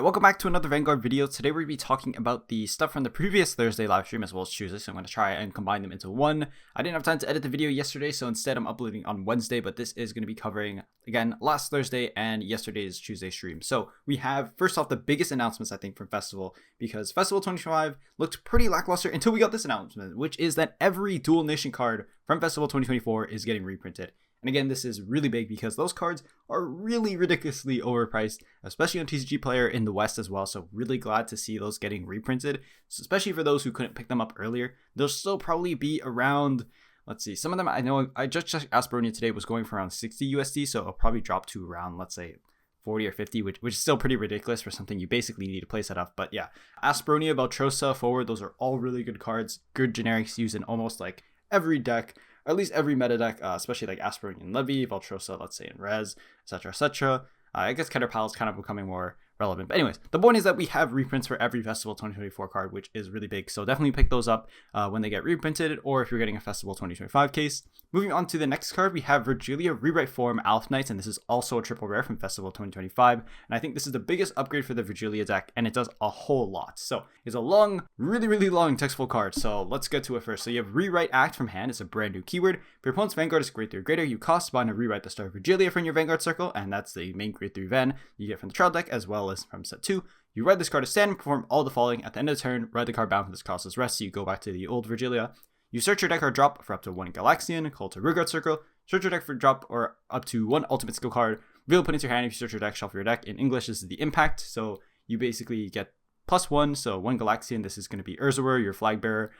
Welcome back to another Vanguard video. Today we're going to be talking about the stuff from the previous Thursday live stream as well as Tuesday, so I'm going to try and combine them into one. I didn't have time to edit the video yesterday, so instead I'm uploading on Wednesday, but this is going to be covering, again, last Thursday and yesterday's Tuesday stream. So we have, first off, the biggest announcements, I think, from Festival, because Festival 2025 looked pretty lackluster until we got this announcement, which is that every Dual Nation card from Festival 2024 is getting reprinted. And again, this is really big because those cards are really ridiculously overpriced, especially on TCG Player in the West as well. So really glad to see those getting reprinted, so especially for those who couldn't pick them up earlier. They'll still probably be around, let's see, some of them I know, I just checked Aspronia today, was going for around 60 USD. So it'll probably drop to around, let's say, 40 or 50, which is still pretty ridiculous for something you basically need to play set up. But yeah, Aspronia, Valtrosa, Forward, those are all really good cards, good generics used in almost like every deck. Or at least every meta deck, especially like Aspronia and Levy, Valtrosa, let's say in Res, etc., etc. I guess Caterpillar is kind of becoming more relevant. But anyways, the point is that we have reprints for every Festival 2024 card, which is really big. So definitely pick those up when they get reprinted, or if you're getting a Festival 2025 case. Moving on to the next card, we have Vyrgilla Rewrite form Alfknights, and this is also a triple rare from Festival 2025. And I think this is the biggest upgrade for the Vyrgilla deck, and it does a whole lot. So it's a long, really long textful card. So let's get to it first. So you have Rewrite Act from hand. It's a brand new keyword. If your opponent's Vanguard is grade 3 or greater, you cost bind to Rewrite the Star Vrygillia from your Vanguard circle, and that's the main grade 3 Van you get from the trial deck as well as from set 2. You read this card as stand and perform all the following. At the end of the turn, read the card bound for this cost as rest, so you go back to the old Vyrgilla. You search your deck or drop for up to 1 Galaxion, call to Vanguard circle, search your deck for drop or up to 1 ultimate skill card, reveal put into your hand. If you search your deck, shuffle your deck. In English, this is the impact, so you basically get +1, so 1 Galaxion. This is going to be Urzawer, your flag bearer,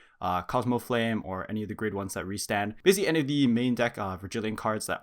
Cosmo Flame, or any of the grade 1s that restand. Basically, any of the main deck Virgilian cards that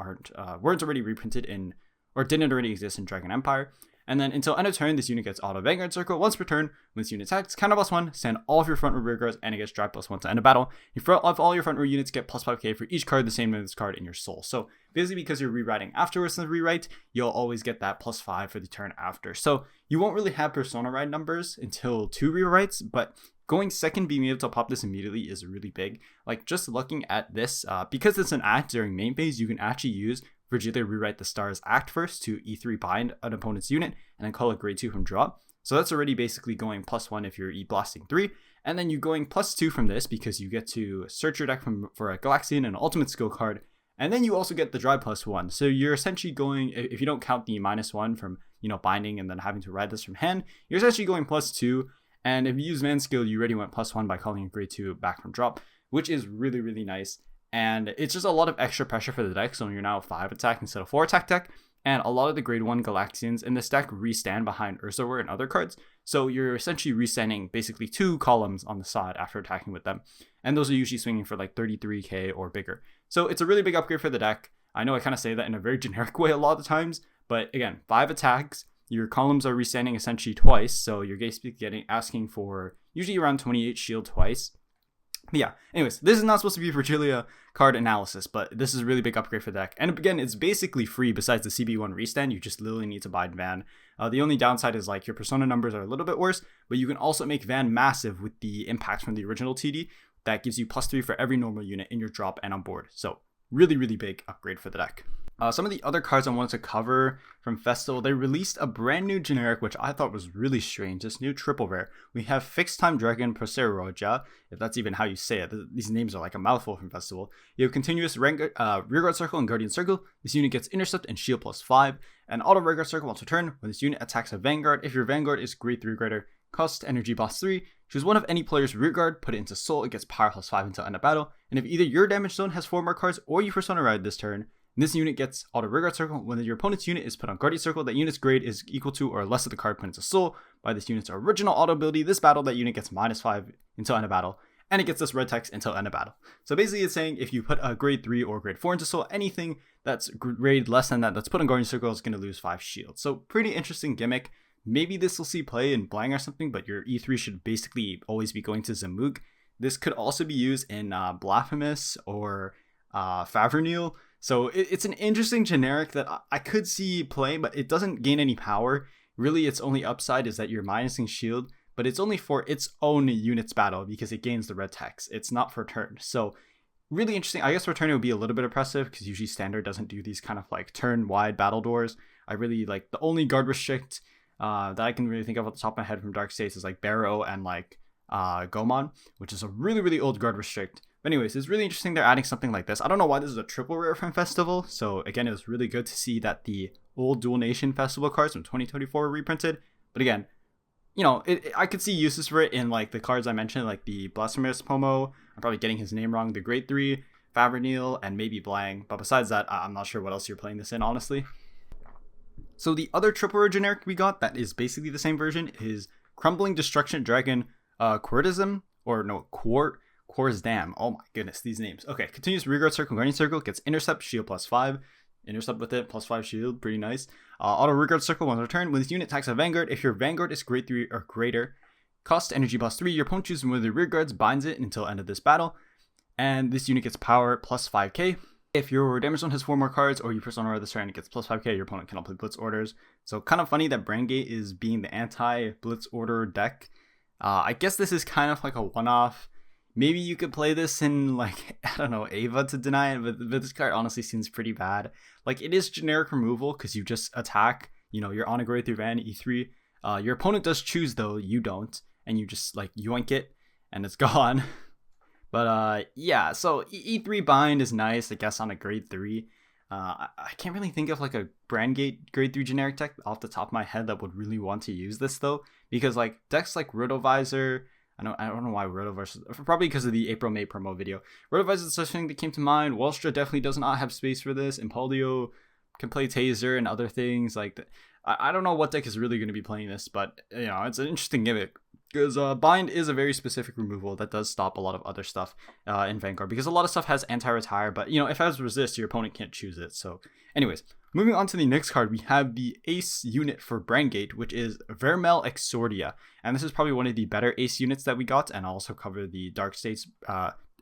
weren't already reprinted in, or didn't already exist in Dragon Empire. And then until end of turn, this unit gets auto Vanguard circle. Once per turn, when this unit attacks, counter +1, send all of your front row rear guards, and it gets drive +1 to end of battle. In front of all your front row units, get +5k for each card the same as this card in your soul. So basically, because you're rewriting afterwards the rewrite, you'll always get that +5 for the turn after. So you won't really have Persona Ride numbers until 2 rewrites, but going second, being able to pop this immediately is really big. Like just looking at this, because it's an act during main phase, you can actually use Vyrgilla Rewrite the Stars Act first to E3 bind an opponent's unit and then call it grade 2 from drop. So that's already basically going +1 if you're E-blasting 3. And then you're going +2 from this because you get to search your deck for a Galaxion and an ultimate skill card. And then you also get the drive +1. So you're essentially going, if you don't count the -1 from, binding and then having to ride this from hand, you're essentially going +2. And if you use man skill, you already went +1 by calling a grade 2 back from drop, which is really nice. And it's just a lot of extra pressure for the deck, so you're now a 5 attack instead of 4 attack deck. And a lot of the grade 1 Galaxians in this deck restand behind Urzawer and other cards. So you're essentially restanding basically 2 columns on the side after attacking with them. And those are usually swinging for like 33k or bigger. So it's a really big upgrade for the deck. I know I kind of say that in a very generic way a lot of the times, but again, 5 attacks. Your columns are restanding essentially twice, so you're basically asking for usually around 28 shield twice. But yeah, anyways, this is not supposed to be Vyrgilla card analysis, but this is a really big upgrade for the deck. And again, it's basically free besides the CB1 restand. You just literally need to buy Van. The only downside is like your Persona numbers are a little bit worse, but you can also make Van massive with the impact from the original TD. That gives you +3 for every normal unit in your drop and on board. So really big upgrade for the deck. Some of the other cards I wanted to cover from Festival, they released a brand new generic, which I thought was really strange. This new triple rare. We have Fixed Time Dragon Proceroja, if that's even how you say it. These names are like a mouthful from Festival. You have Continuous Rearguard Circle and Guardian Circle. This unit gets Intercept and Shield +5. And Auto Rearguard Circle once per turn. When this unit attacks a Vanguard, if your Vanguard is grade 3 or greater, cost energy +3. Choose one of any player's rearguard, put it into soul, it gets power +5 until end of battle. And if either your damage zone has 4 more cards or you Persona Ride this turn, this unit gets auto rearguard circle. When your opponent's unit is put on Guardian Circle, that unit's grade is equal to or less of the card put into soul by this unit's original auto ability. This battle, that unit gets -5 until end of battle, and it gets this red text until end of battle. So basically it's saying if you put a grade 3 or grade 4 into soul, anything that's grade less than that's put on Guardian Circle is going to lose 5 shield. So pretty interesting gimmick. Maybe this will see play in Blang or something, but your E3 should basically always be going to Zamug. This could also be used in Blasphemous or Favernil. So it's an interesting generic that I could see play, but it doesn't gain any power. Really, its only upside is that you're minusing shield, but it's only for its own unit's battle because it gains the red text. It's not for turn. So really interesting. I guess for turn it would be a little bit oppressive because usually standard doesn't do these kind of like turn wide battle doors. I really like the only guard restrict that I can really think of off the top of my head from Dark States is like Barrow and like Gomon, which is a really, really old guard restrict. But anyways, it's really interesting they're adding something like this. I don't know why this is a triple rare from Festival. So again, it was really good to see that the old Dual Nation Festival cards from 2024 were reprinted. But again, you know, I could see uses for it in like the cards I mentioned, like the Blasphemous Pomo. I'm probably getting his name wrong. The Grade 3, Favernil, and maybe Blang. But besides that, I'm not sure what else you're playing this in, honestly. So the other triple rare generic we got that is basically the same version is Crumbling Destruction Dragon Quartism, or no, Quarsdam. Oh my goodness, these names. Okay, continuous Rearguard Circle, Guardian Circle, gets Intercept, Shield +5. Intercept with it, +5 shield, pretty nice. Auto Rearguard Circle, once per turn. When this unit attacks a Vanguard, if your Vanguard is grade 3 or greater, cost energy +3, your opponent chooses one of the Rearguards, binds it until end of this battle, and this unit gets power +5k. If your damage zone has 4 more cards, or you persona this turn, it gets +5k, your opponent cannot play Blitz orders. So kind of funny that Brandgate is being the anti-Blitz order deck. I guess this is kind of like a one-off. Maybe you could play this in, like, I don't know, Ava to deny it, but this card honestly seems pretty bad. Like, it is generic removal because you just attack, you know, you're on a grade 3 Van, E3. Your opponent does choose, though, you don't, and you just, like, yoink it, and it's gone. But, yeah, so E3 bind is nice, I guess, on a grade 3. I can't really think of, like, a Brandgate grade 3 generic deck off the top of my head that would really want to use this, though, because, like, decks like Rotovisor, I don't know why Rotovisor, probably because of the April-May promo video. Rotovisor is such a thing that came to mind. Wallstra definitely does not have space for this. Impaldio can play Taser and other things. Like, I don't know what deck is really going to be playing this, but, you know, it's an interesting gimmick. Because Bind is a very specific removal that does stop a lot of other stuff in Vanguard. Because a lot of stuff has anti-retire, but, you know, if it has resist, your opponent can't choose it. So, anyways, moving on to the next card, we have the Ace unit for Brandgate, which is Vermel Exordia. And this is probably one of the better Ace units that we got, and I'll also cover the Dark States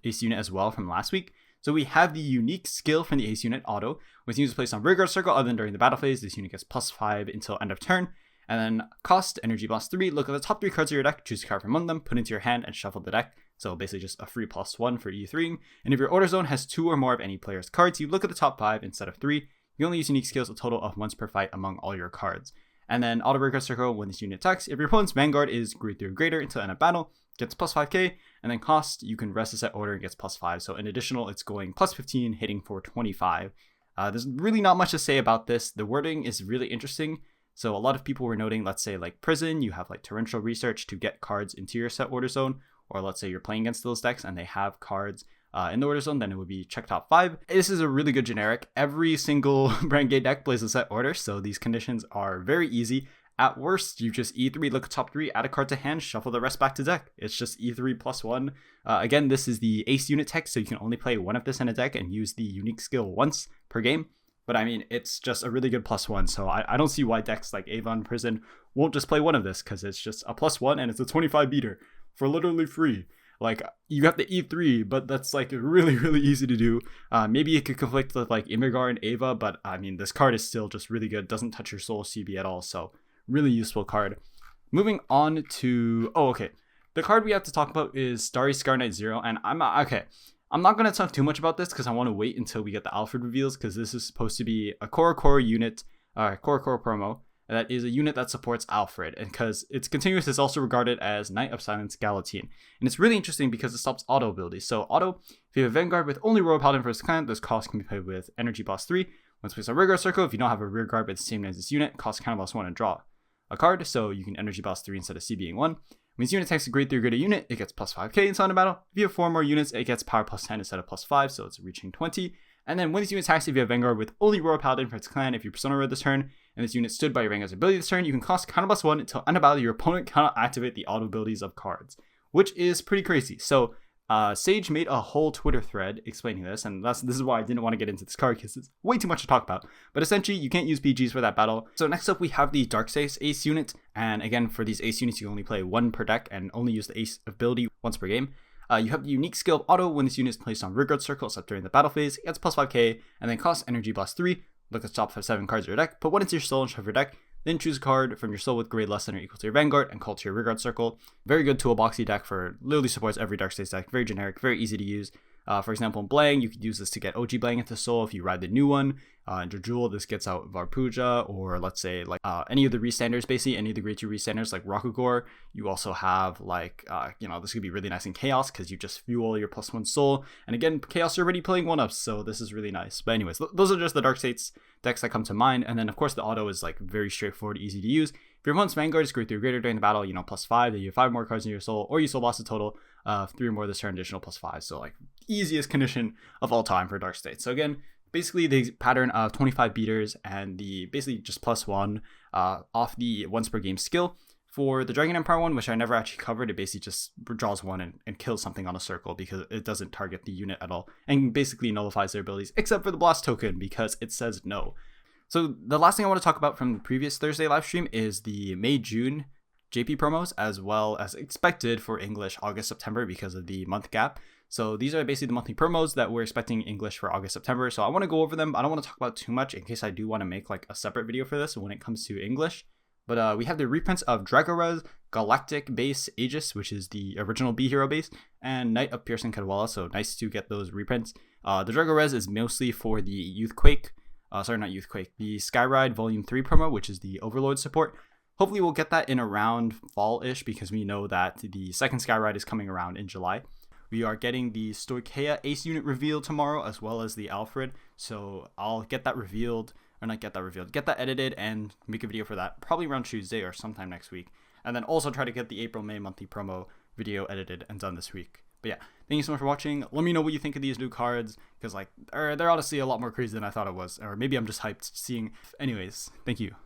Ace unit as well from last week. So we have the unique skill from the Ace unit, Auto. When this unit is placed on Rearguard Circle, other than during the battle phase, this unit gets +5 until end of turn. And then cost, energy +3, look at the top 3 cards of your deck, choose a card from among them, put it into your hand, and shuffle the deck. So basically just a free +1 for E3. And if your order zone has 2 or more of any player's cards, you look at the top 5 instead of 3. You only use unique skills a total of once per fight among all your cards. And then Auto Rearguard Circle, when this unit attacks, if your opponent's Vanguard is grade 3 or greater until end of battle, gets +5k, and then cost, you can rest a set order and gets +5. So in additional, it's going +15, hitting for 25. There's really not much to say about this. The wording is really interesting. So a lot of people were noting, let's say like Prison, you have like torrential research to get cards into your set order zone, or let's say you're playing against those decks and they have cards in the order zone, then it would be check top 5. This is a really good generic. Every single Brandgate deck plays a set order, so these conditions are very easy. At worst, you just E3, look at top 3, add a card to hand, shuffle the rest back to deck. It's just E3 +1. Again, this is the Ace unit tech, so you can only play one of this in a deck and use the unique skill once per game. But I mean, it's just a really good +1, so I don't see why decks like Avon Prison won't just play one of this, because it's just a +1 and it's a 25 beater for literally free. Like, you have the E3, but that's like really, really easy to do. Maybe it could conflict with like Immergar and Ava, but I mean, this card is still just really good, doesn't touch your soul CB at all, so really useful card. Moving on to, the card we have to talk about is Starry Skyride 0, and I'm not going to talk too much about this because I want to wait until we get the Alfred reveals, because this is supposed to be a CoroCoro unit, CoroCoro promo, that is a unit that supports Alfred, and because it's continuous, it's also regarded as Knight of Silence Gallatin. And it's really interesting because it stops auto abilities. So auto, if you have a Vanguard with only Royal Paladin for its clan, this cost can be played with energy +3. Once placed on Rearguard Circle, if you don't have a Rearguard but the same name as this unit, cost counter +1 and draw a card, so you can energy +3 instead of CBing 1. When this unit attacks a grade 3 or greater unit, it gets +5k inside the battle. If you have 4 more units, it gets power +10 instead of +5, so it's reaching 20. And then when this unit attacks, if you have Vanguard with only Royal Paladin for its clan, if you persona read this turn, and this unit stood by your Vanguard's ability this turn, you can cost counter +1 until end of battle. Your opponent cannot activate the auto abilities of cards, which is pretty crazy. So Sage made a whole Twitter thread explaining this, and this is why I didn't want to get into this card because it's way too much to talk about. But essentially, you can't use PGs for that battle. So next up, we have the Dark States Ace unit, and again, for these Ace units, you only play 1 per deck and only use the Ace ability once per game. You have the unique skill of Auto. When this unit is placed on Rearguard Circle, except during the battle phase, it gets +5k, and then costs energy +3. Look at the top 7 cards of your deck, put 1 into your soul and shuffle your deck, then choose a card from your soul with grade less than or equal to your Vanguard and call to your Rearguard Circle. Very good toolboxy deck for literally supports every Dark States deck. Very generic, very easy to use. For example, in Blang, you could use this to get OG Blang into Soul if you ride the new one. In Jejul, this gets out Varpuja, or let's say like any of the restanders, basically any of the grade 2 restanders like Rakugor. You also have like, this could be really nice in Chaos because you just fuel your +1 Soul. And again, Chaos you're already playing 1-ups, so this is really nice. But anyways, those are just the Dark States decks that come to mind. And then of course the auto is like very straightforward, easy to use. If your opponent's Vanguard is grade 3 or greater during the battle, +5, then you have 5 more cards in your Soul, or you Soul Blast a total of 3 or more this turn, additional +5. So like easiest condition of all time for Dark States. So again, basically the pattern of 25 beaters and the basically just +1 off the once per game skill. For the Dragon Empire one, which I never actually covered, it basically just draws 1 and kills something on a circle because it doesn't target the unit at all and basically nullifies their abilities, except for the blast token because it says no. So the last thing I want to talk about from the previous Thursday live stream is the May-June JP promos, as well as expected for English August-September because of the month gap. So these are basically the monthly promos that we're expecting English for August-September. So I want to go over them. I don't want to talk about too much in case I do want to make like a separate video for this when it comes to English. But we have the reprints of Dragorez, Galactic base Aegis, which is the original B hero base, and Knight of Pearson Cadwalla. So nice to get those reprints. The Dragorez is mostly for the Youthquake. The Skyride Volume 3 promo, which is the Overlord support. Hopefully we'll get that in around fall-ish because we know that the second Skyride is coming around in July. We are getting the Stoicheia Ace unit revealed tomorrow, as well as the Alfred. So I'll get that get that edited and make a video for that probably around Tuesday or sometime next week. And then also try to get the April-May monthly promo video edited and done this week. But yeah, thank you so much for watching. Let me know what you think of these new cards, because like they're honestly a lot more crazy than I thought it was. Or maybe I'm just hyped seeing. Anyways, thank you.